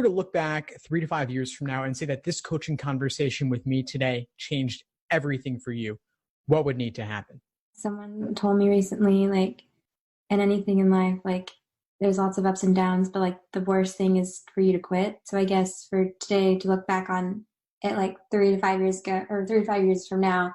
to look back 3 to 5 years from now and say that this coaching conversation with me today changed everything for you, what would need to happen? Someone told me recently, like, in anything in life, like, there's lots of ups and downs, but like the worst thing is for you to quit. So I guess for today to look back on it like 3 to 5 years ago, or 3 to 5 years from now,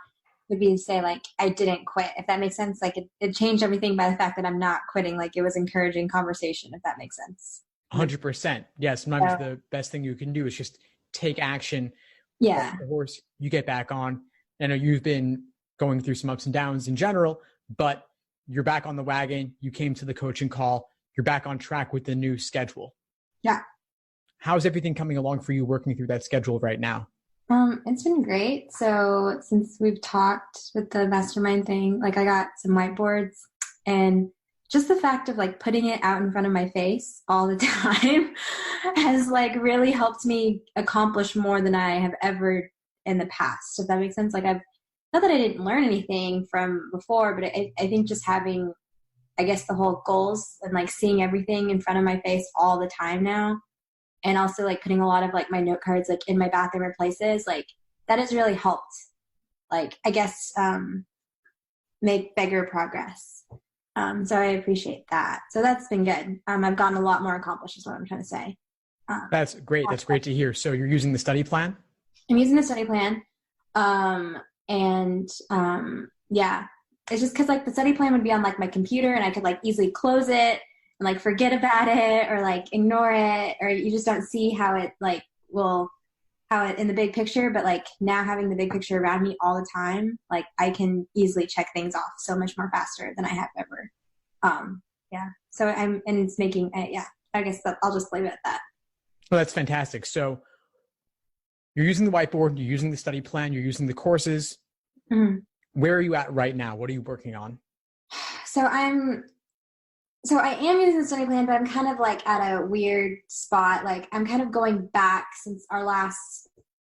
would be to say like I didn't quit, if that makes sense. Like it changed everything by the fact that I'm not quitting. Like it was encouraging conversation, if that makes sense. 100%. Yeah, sometimes the best thing you can do is just take action. Yeah. Off the horse, you get back on. I know you've been going through some ups and downs in general, but you're back on the wagon. You came to the coaching call. You're back on track with the new schedule. Yeah. How's everything coming along for you working through that schedule right now? It's been great. So since we've talked with the mastermind thing, like I got some whiteboards, and just the fact of like putting it out in front of my face all the time has like really helped me accomplish more than I have ever in the past, if that makes sense. Like not that I didn't learn anything from before, but I think just having, I guess, the whole goals and like seeing everything in front of my face all the time now. And also like putting a lot of like my note cards like in my bathroom or places, like that has really helped, like, I guess, make bigger progress. So I appreciate that. So that's been good. I've gotten a lot more accomplished is what I'm trying to say. That's great. That's great to hear. So you're using the study plan? I'm using the study plan. Yeah, it's just cause like the study plan would be on like my computer and I could like easily close it and like forget about it or like ignore it, or you just don't see how it like how it in the big picture. But like now having the big picture around me all the time, like I can easily check things off so much more faster than I have ever. Yeah. So and it's making, I guess I'll just leave it at that. Well, that's fantastic. So you're using the whiteboard, you're using the study plan, you're using the courses. Mm-hmm. Where are you at right now? What are you working on? So I am using the study plan, but I'm kind of like at a weird spot. Like I'm kind of going back since our last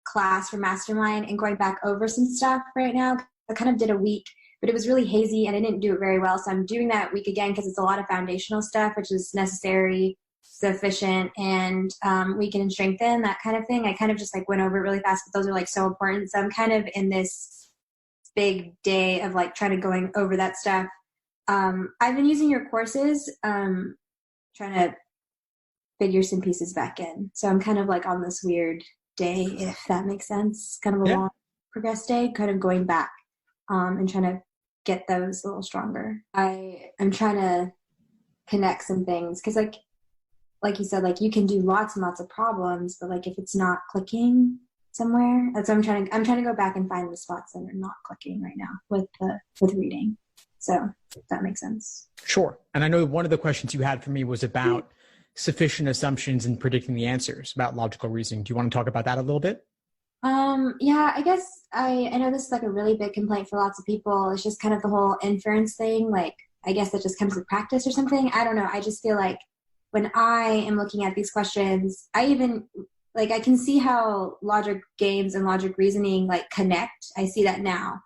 class for Mastermind and going back over some stuff right now. I kind of did a week, but it was really hazy and I didn't do it very well. So I'm doing that week again because it's a lot of foundational stuff, which is necessary, sufficient, and weaken and strengthen, that kind of thing. I kind of just like went over it really fast, but those are like so important. So I'm kind of in this big day of like trying to going over that stuff. I've been using your courses, trying to figure some pieces back in. So I'm kind of like on this weird day, if that makes sense, kind of a long progress day, kind of going back, and trying to get those a little stronger. I'm trying to connect some things. Cause like you said, like you can do lots and lots of problems, but like if it's not clicking somewhere, that's what I'm trying to go back and find the spots that are not clicking right now with reading. So if that makes sense. Sure. And I know one of the questions you had for me was about sufficient assumptions in predicting the answers, about logical reasoning. Do you want to talk about that a little bit? Yeah, I guess I know this is like a really big complaint for lots of people. It's just kind of the whole inference thing. Like, I guess that just comes with practice or something. I don't know. I just feel like when I am looking at these questions, I can see how logic games and logic reasoning like connect. I see that now.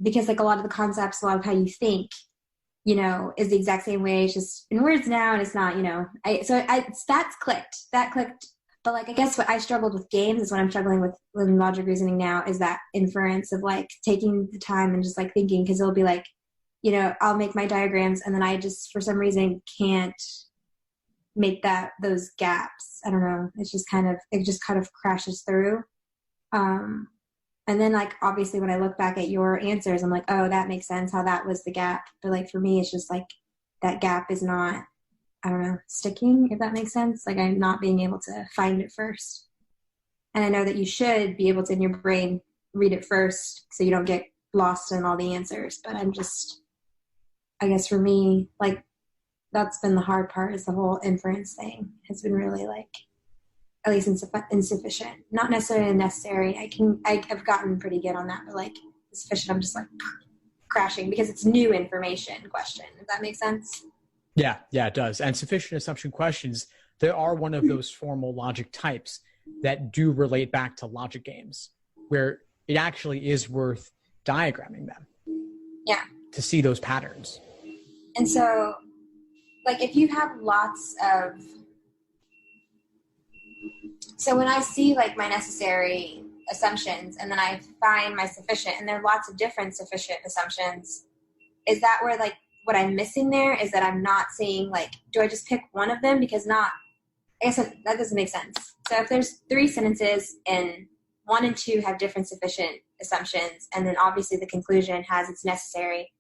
Because like a lot of the concepts, a lot of how you think, is the exact same way. It's just in words now, and it's not, that clicked. But like, I guess what I struggled with games is what I'm struggling with logic reasoning now is that inference of like taking the time and just like thinking, because it'll be like, I'll make my diagrams and then I just, for some reason, can't make those gaps. I don't know. It just kind of crashes through. And then like, obviously when I look back at your answers, I'm like, oh, that makes sense how that was the gap. But like, for me, it's just like that gap is not, I don't know, sticking, if that makes sense. Like I'm not being able to find it first. And I know that you should be able to, in your brain, read it first so you don't get lost in all the answers. But I'm just, I guess for me, like that's been the hard part, is the whole inference thing has been really like, at least insufficient, not necessarily necessary. I've gotten pretty good on that, but like sufficient, I'm just like crashing because it's new information question. Does that make sense? Yeah, it does. And sufficient assumption questions, they are one of those formal logic types that do relate back to logic games, where it actually is worth diagramming them. Yeah. To see those patterns. And so, like, if you have lots of So when I see like my necessary assumptions and then I find my sufficient, and there are lots of different sufficient assumptions, is that where like what I'm missing there is that I'm not seeing like, do I just pick one of them? Because not, I guess that doesn't make sense. So if there's 3 sentences and 1 and 2 have different sufficient assumptions, and then obviously the conclusion has its necessary,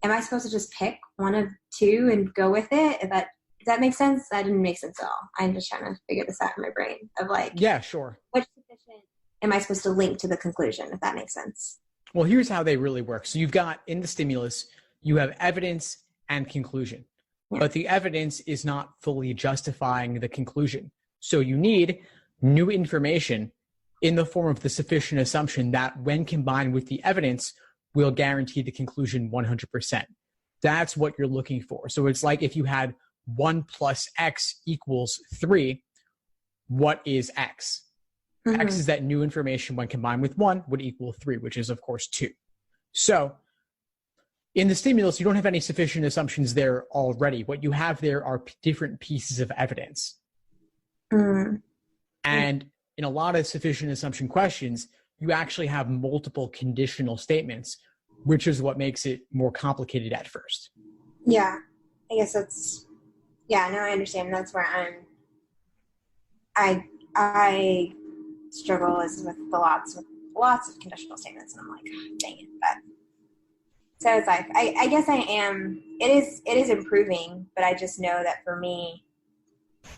am I supposed to just pick 1 of 2 and go with it? Does that make sense? That didn't make sense at all. I'm just trying to figure this out in my brain of like, Yeah, sure. which sufficient am I supposed to link to the conclusion, if that makes sense? Well, here's how they really work. So you've got in the stimulus, you have evidence and conclusion, but the evidence is not fully justifying the conclusion. So you need new information in the form of the sufficient assumption that when combined with the evidence will guarantee the conclusion 100%. That's what you're looking for. So it's like if you had 1 plus X equals 3, what is X? Mm-hmm. X is that new information when combined with 1 would equal 3, which is of course 2. So in the stimulus, you don't have any sufficient assumptions there already. What you have there are different pieces of evidence. Mm-hmm. And in a lot of sufficient assumption questions, you actually have multiple conditional statements, which is what makes it more complicated at first. Yeah, I guess that's, yeah, no, I understand. That's where I struggle is with lots of conditional statements, and I'm like, oh, dang it. But so it's like, I guess it is improving, but I just know that for me,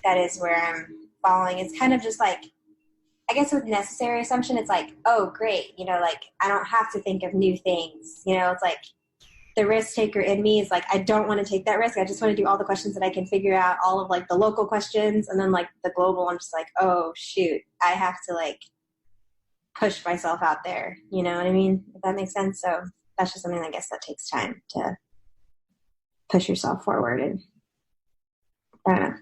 that is where I'm falling. It's kind of just like, I guess with necessary assumption, it's like, oh, great. You know, like I don't have to think of new things. You know, it's like the risk taker in me is like, I don't want to take that risk. I just want to do all the questions that I can figure out, all of like the local questions. And then like the global, I'm just like, oh, shoot, I have to like push myself out there. You know what I mean? If that makes sense. So that's just something I guess that takes time to push yourself forward. And I don't know.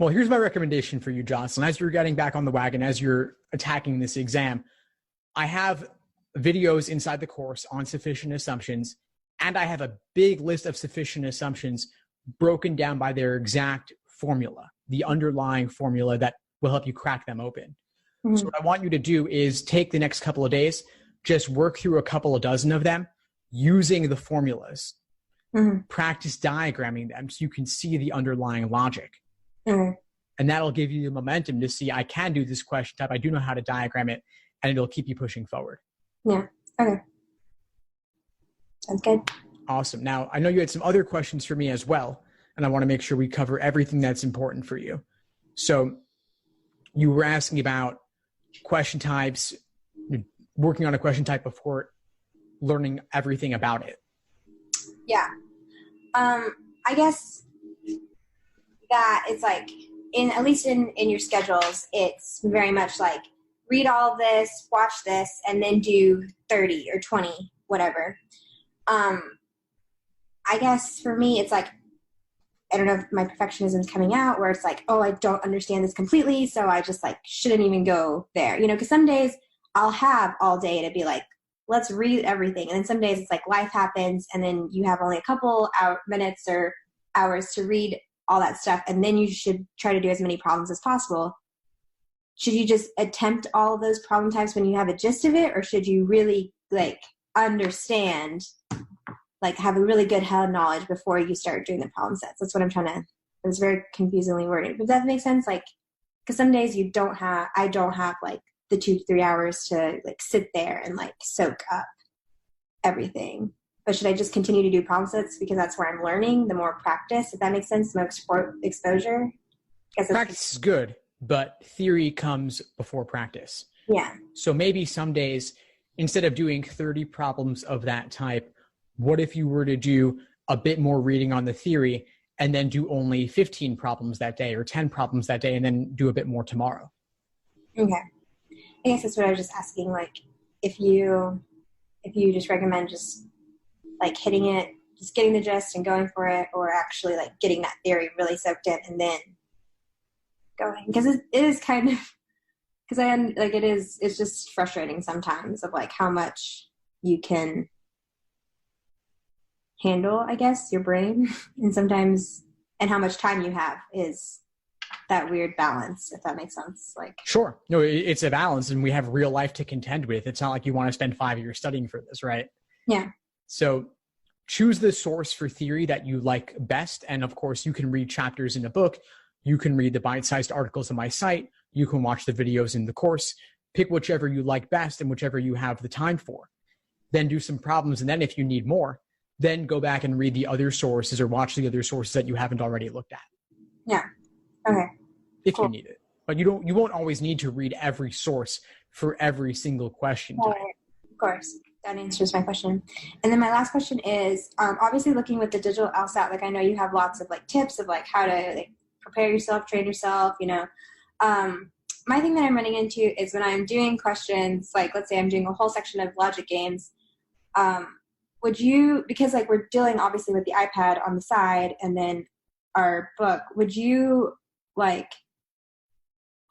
Well, here's my recommendation for you, Jocelyn. As you're getting back on the wagon, as you're attacking this exam, I have videos inside the course on sufficient assumptions, and I have a big list of sufficient assumptions broken down by their exact formula, the underlying formula that will help you crack them open. Mm-hmm. So what I want you to do is take the next couple of days, just work through a couple of dozen of them using the formulas, practice diagramming them so you can see the underlying logic. Mm-hmm. And that'll give you the momentum to see, I can do this question type. I do know how to diagram it, and it'll keep you pushing forward. Yeah. Okay. Sounds good. Awesome. Now, I know you had some other questions for me as well, and I want to make sure we cover everything that's important for you. So you were asking about question types, working on a question type before learning everything about it. Yeah. I guess that it's like, at least in your schedules, it's very much like read all of this, watch this, and then do 30 or 20, whatever. I guess for me, it's like, I don't know if my perfectionism is coming out where it's like, oh, I don't understand this completely, so I just like shouldn't even go there, you know, because some days I'll have all day to be like, let's read everything. And then some days it's like life happens and then you have only a couple minutes or hours to read all that stuff. And then you should try to do as many problems as possible. Should you just attempt all of those problem types when you have a gist of it? Or should you really like understand, like have a really good head knowledge before you start doing the problem sets? That's what I'm trying to, it's very confusingly worded. But does that make sense? Like, because some days I don't have like the 2 to 3 hours to like sit there and like soak up everything. But should I just continue to do problem sets because that's where I'm learning? The more practice, if that makes sense, the more exposure. Practice is good, but theory comes before practice. Yeah. So maybe some days, instead of doing 30 problems of that type, what if you were to do a bit more reading on the theory and then do only 15 problems that day or 10 problems that day and then do a bit more tomorrow? Okay. I guess that's what I was just asking. Like, if you just recommend just like hitting it, just getting the gist and going for it, or actually like getting that theory really soaked in and then going, because it is kind of, because it's just frustrating sometimes of like how much you can handle, I guess, your brain, and sometimes, and how much time you have is that weird balance, if that makes sense. Like, sure. No, it's a balance, and we have real life to contend with. It's not like you want to spend 5 years studying for this, right? Yeah. So choose the source for theory that you like best. And of course, you can read chapters in a book. You can read the bite-sized articles on my site. You can watch the videos in the course. Pick whichever you like best and whichever you have the time for. Then do some problems. And then if you need more, then go back and read the other sources or watch the other sources that you haven't already looked at. Yeah. Okay. If you need it. But you won't always need to read every source for every single question type. Right. Of course. That answers my question. And then my last question is, obviously looking with the digital LSAT, like I know you have lots of like tips of like how to like prepare yourself, train yourself, you know. My thing that I'm running into is when I'm doing questions, like let's say I'm doing a whole section of logic games, would you, because like we're dealing obviously with the iPad on the side and then our book, would you like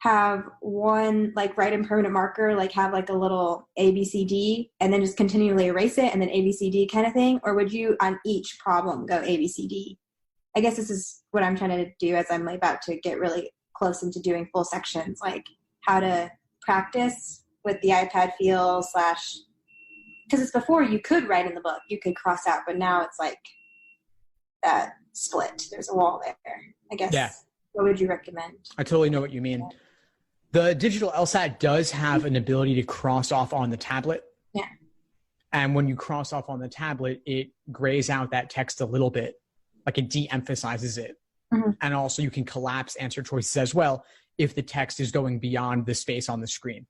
have one like write in permanent marker, like have like a little ABCD and then just continually erase it and then ABCD kind of thing? Or would you on each problem go ABCD? I guess this is what I'm trying to do as I'm about to get really close into doing full sections, like how to practice with the iPad feel / because it's before you could write in the book, you could cross out, but now it's like that split. There's a wall there, I guess. Yeah. What would you recommend? I totally know what you mean. The digital LSAT does have an ability to cross off on the tablet. Yeah. And when you cross off on the tablet, it grays out that text a little bit, like it de-emphasizes it. Mm-hmm. And also you can collapse answer choices as well if the text is going beyond the space on the screen.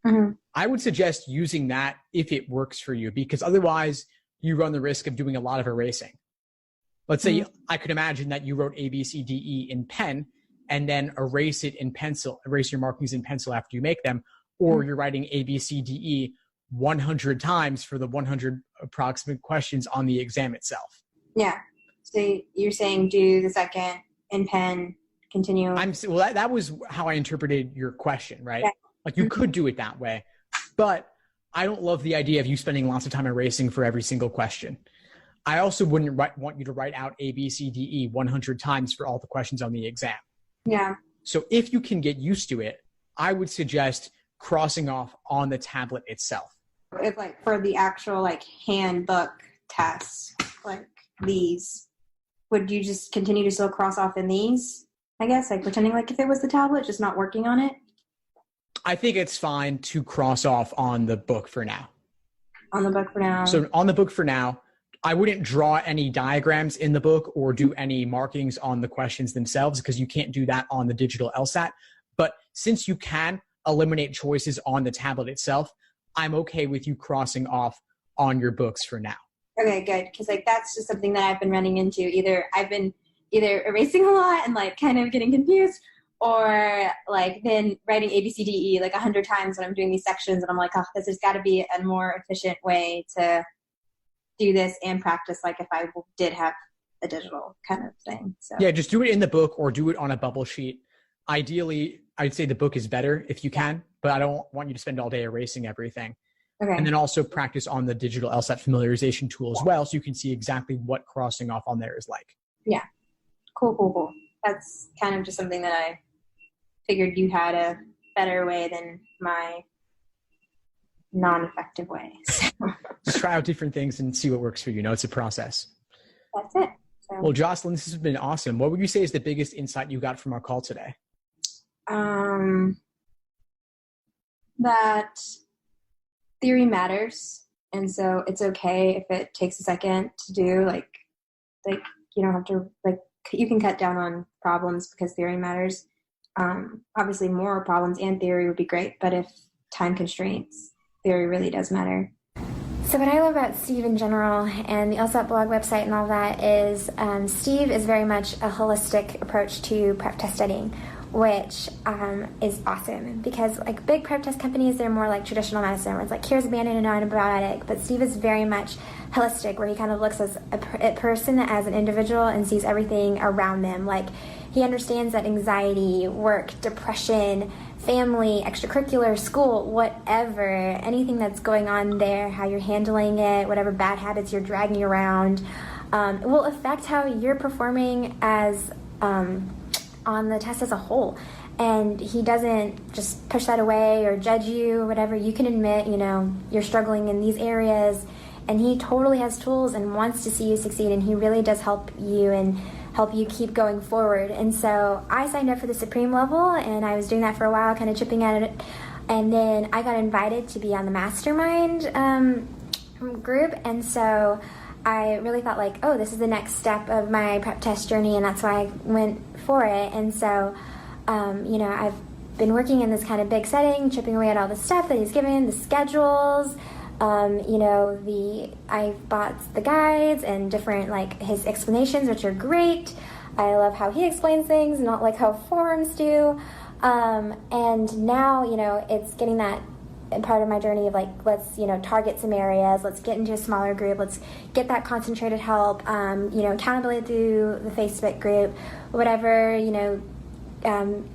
Mm-hmm. I would suggest using that if it works for you, because otherwise you run the risk of doing a lot of erasing. Let's say I could imagine that you wrote A, B, C, D, E in pen and then erase it in pencil, erase your markings in pencil after you make them, or you're writing A, B, C, D, E 100 times for the 100 approximate questions on the exam itself. Yeah. So you're saying do the second in pen, continue. Well, that was how I interpreted your question, right? Yeah. Like you could do it that way, but I don't love the idea of you spending lots of time erasing for every single question. I also wouldn't want you to write out A, B, C, D, E 100 times for all the questions on the exam. Yeah. So if you can get used to it, I would suggest crossing off on the tablet itself. If like for the actual like handbook tests, like these, would you just continue to still cross off in these? I guess like pretending like if it was the tablet, just not working on it. I think it's fine to cross off on the book for now. On the book for now. So on the book for now, I wouldn't draw any diagrams in the book or do any markings on the questions themselves because you can't do that on the digital LSAT. But since you can eliminate choices on the tablet itself, I'm okay with you crossing off on your books for now. Okay, good. Because like that's just something that I've been running into. I've been either erasing a lot and like kind of getting confused, or like then writing A, B, C, D, E like 100 times when I'm doing these sections, and I'm like, oh, there's got to be a more efficient way to do this and practice like if I did have a digital kind of thing. So yeah, just do it in the book or do it on a bubble sheet. Ideally, I'd say the book is better if you can, but I don't want you to spend all day erasing everything. Okay. And then also practice on the digital LSAT familiarization tool as well, so you can see exactly what crossing off on there is like. Yeah. Cool. That's kind of just something that I figured you had a better way than my non-effective way. Just try out different things and see what works for you. It's a process. That's it. So. Well, Jocelyn, this has been awesome. What would you say is the biggest insight you got from our call today? That theory matters, and so it's okay if it takes a second to do. Like you don't have to you can cut down on problems because theory matters. Obviously, more problems and theory would be great, but if time constraints, theory really does matter. So what I love about Steve in general and the LSAT blog website and all that is Steve is very much a holistic approach to prep test studying, which is awesome because like big prep test companies, they're more like traditional medicine where it's like here's a band-aid and an antibiotic, but Steve is very much holistic where he kind of looks as a person as an individual and sees everything around them. Like he understands that anxiety, work, depression, family, extracurricular, school, whatever, anything that's going on there, how you're handling it, whatever bad habits you're dragging around, will affect how you're performing as on the test as a whole. And he doesn't just push that away or judge you or whatever. You can admit, you're struggling in these areas, and he totally has tools and wants to see you succeed, and he really does help you and help you keep going forward. And so I signed up for the Supreme level, and I was doing that for a while, kind of chipping at it. And then I got invited to be on the Mastermind group, and so I really thought like, oh, this is the next step of my prep test journey, and that's why I went for it. And so I've been working in this kind of big setting, chipping away at all the stuff that he's given, the schedules, I bought the guides and different, like, his explanations, which are great. I love how he explains things, not like how forums do. And now, it's getting that part of my journey of like, let's, target some areas, let's get into a smaller group, let's get that concentrated help, accountability through the Facebook group, whatever,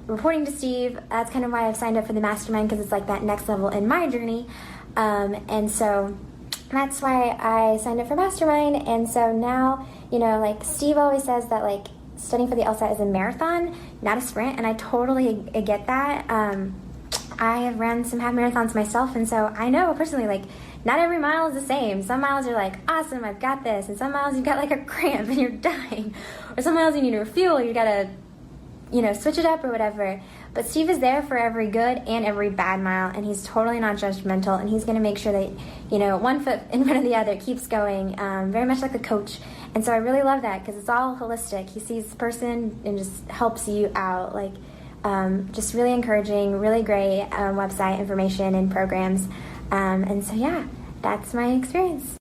reporting to Steve. That's kind of why I've signed up for the Mastermind, because it's like that next level in my journey. And so that's why I signed up for Mastermind. And so now, like Steve always says that like studying for the LSAT is a marathon, not a sprint. And I totally get that. I have ran some half marathons myself. And so I know personally, like, not every mile is the same. Some miles are like, awesome, I've got this. And some miles you've got like a cramp and you're dying. Or some miles you need to refuel, you got to switch it up or whatever. But Steve is there for every good and every bad mile, and he's totally not judgmental, and he's going to make sure that, one foot in front of the other keeps going, very much like a coach. And so I really love that, because it's all holistic. He sees the person and just helps you out, like, just really encouraging, really great website information and programs. And so, yeah, that's my experience.